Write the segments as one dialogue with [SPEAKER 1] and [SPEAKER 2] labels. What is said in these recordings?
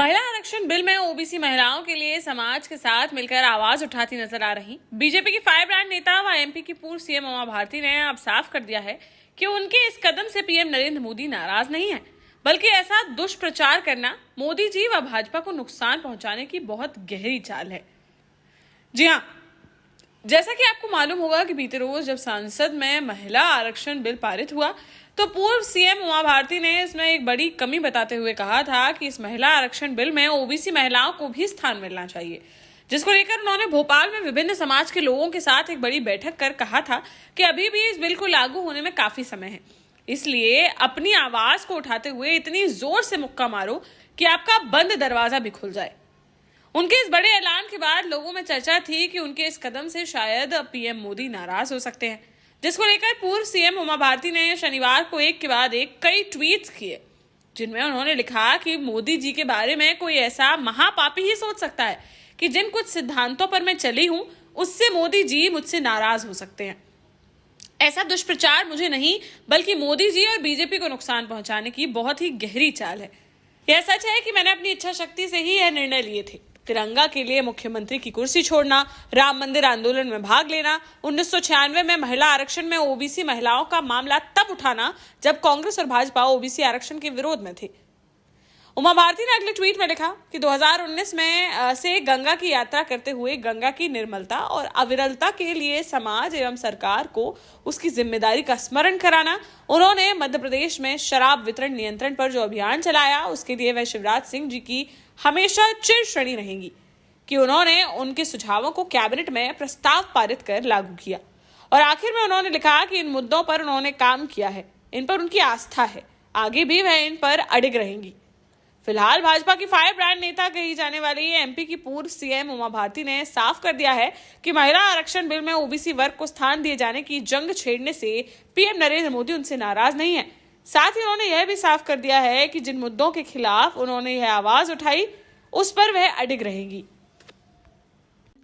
[SPEAKER 1] महिला आरक्षण बिल में ओबीसी महिलाओं के लिए समाज के साथ मिलकर आवाज उठाती नजर आ रही बीजेपी की फायर ब्रांड नेता व एमपी की पूर्व सीएम उमा भारती ने अब साफ कर दिया है कि उनके इस कदम से पीएम नरेंद्र मोदी नाराज नहीं है, बल्कि ऐसा दुष्प्रचार करना मोदी जी व भाजपा को नुकसान पहुंचाने की बहुत गहरी चाल है। जी हाँ, जैसा कि आपको मालूम होगा कि बीते रोज जब संसद में महिला आरक्षण बिल पारित हुआ तो पूर्व सीएम उमा भारती ने इसमें एक बड़ी कमी बताते हुए कहा था कि इस महिला आरक्षण बिल में ओबीसी महिलाओं को भी स्थान मिलना चाहिए, जिसको लेकर उन्होंने भोपाल में विभिन्न समाज के लोगों के साथ एक बड़ी बैठक कर कहा था कि अभी भी इस बिल को लागू होने में काफी समय है, इसलिए अपनी आवाज को उठाते हुए इतनी जोर से मुक्का मारो कि आपका बंद दरवाजा भी खुल जाए। उनके इस बड़े ऐलान के बाद लोगों में चर्चा थी कि उनके इस कदम से शायद पीएम मोदी नाराज हो सकते हैं, जिसको लेकर पूर्व सीएम उमा भारती ने शनिवार को एक के बाद एक कई ट्वीट्स किए, जिनमें उन्होंने लिखा कि मोदी जी के बारे में कोई ऐसा महापापी ही सोच सकता है कि जिन कुछ सिद्धांतों पर मैं चली हूं उससे मोदी जी मुझसे नाराज हो सकते हैं। ऐसा दुष्प्रचार मुझे नहीं बल्कि मोदी जी और बीजेपी को नुकसान पहुंचाने की बहुत ही गहरी चाल है। यह सच है कि मैंने अपनी इच्छा शक्ति से ही यह निर्णय लिए थे। तिरंगा के लिए मुख्यमंत्री की कुर्सी छोड़ना, राम मंदिर आंदोलन में भाग लेना, 1996 में महिला आरक्षण में ओबीसी महिलाओं का मामला तब उठाना जब कांग्रेस और भाजपा ओबीसी आरक्षण के विरोध में थे। उमा भारती ने अगले ट्वीट में लिखा कि 2019 में से गंगा की यात्रा करते हुए गंगा की निर्मलता और अविरलता के लिए समाज एवं सरकार को उसकी जिम्मेदारी का स्मरण कराना। उन्होंने मध्य प्रदेश में शराब वितरण नियंत्रण पर जो अभियान चलाया उसके लिए वह शिवराज सिंह जी की हमेशा चिरश्रेणी रहेंगी कि उन्होंने उनके सुझावों को कैबिनेट में प्रस्ताव पारित कर लागू किया। और आखिर में उन्होंने लिखा कि इन मुद्दों पर उन्होंने काम किया है, इन पर उनकी आस्था है, आगे भी वह इन पर अडिग रहेंगी। फिलहाल भाजपा की फायर ब्रांड नेता कही जाने वाली एमपी की पूर्व सीएम उमा भारती ने साफ कर दिया है कि महिला आरक्षण बिल में ओबीसी वर्ग को स्थान दिए जाने की जंग छेड़ने से पीएम नरेंद्र मोदी उनसे नाराज नहीं है। साथ ही उन्होंने यह भी साफ कर दिया है कि जिन मुद्दों के खिलाफ उन्होंने यह आवाज उठाई उस पर वह अडिग रहेंगी।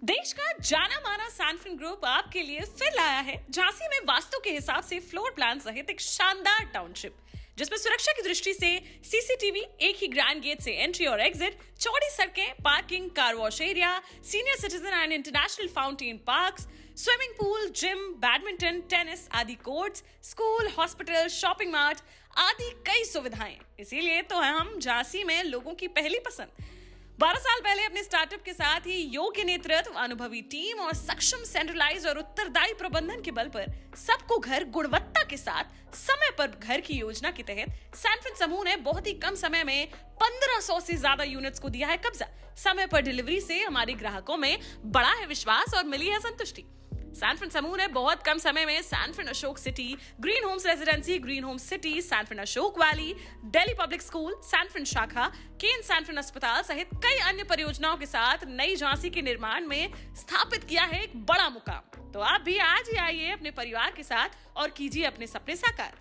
[SPEAKER 1] देश का जाना माना सैनफिन ग्रुप आपके लिए फिर लाया है झांसी में वास्तु के हिसाब से फ्लोर प्लान सहित एक शानदार टाउनशिप, जिसमें सुरक्षा की दृष्टि से सीसीटीवी, एक ही ग्रैंड गेट से एंट्री और एग्जिट, चौड़ी सड़कें, parking, car wash area, senior citizen and international fountain parks, swimming pool, gym, badminton, tennis आदि courts, school, hospital, shopping mart आदि कई सुविधाएं। इसीलिए तो हम झांसी में लोगों की पहली पसंद। 12 साल पहले अपने स्टार्टअप के साथ ही योग्य नेतृत्व, अनुभवी टीम और सक्षम सेंट्रलाइज और उत्तरदायी प्रबंधन के बल पर सबको घर गुणवत्ता के साथ समय पर घर की योजना के तहत सैनफिन समूह ने बहुत ही कम समय में 1500 से ज्यादा यूनिट्स को दिया है कब्जा। समय पर डिलीवरी से हमारे ग्राहकों में बड़ा है विश्वास और मिली है संतुष्टि। सैनफिन समूह ने बहुत कम समय में Sanfin Ashok city, green homes residency, green homes city, Sanfin Ashok valley, Delhi public school, Sanfin शाखा, केन सैनफिन अस्पताल सहित कई अन्य परियोजनाओं के साथ नई झांसी के निर्माण में स्थापित किया है एक बड़ा मुकाम। तो आप भी आज ही आइए अपने परिवार के साथ और कीजिए अपने सपने साकार।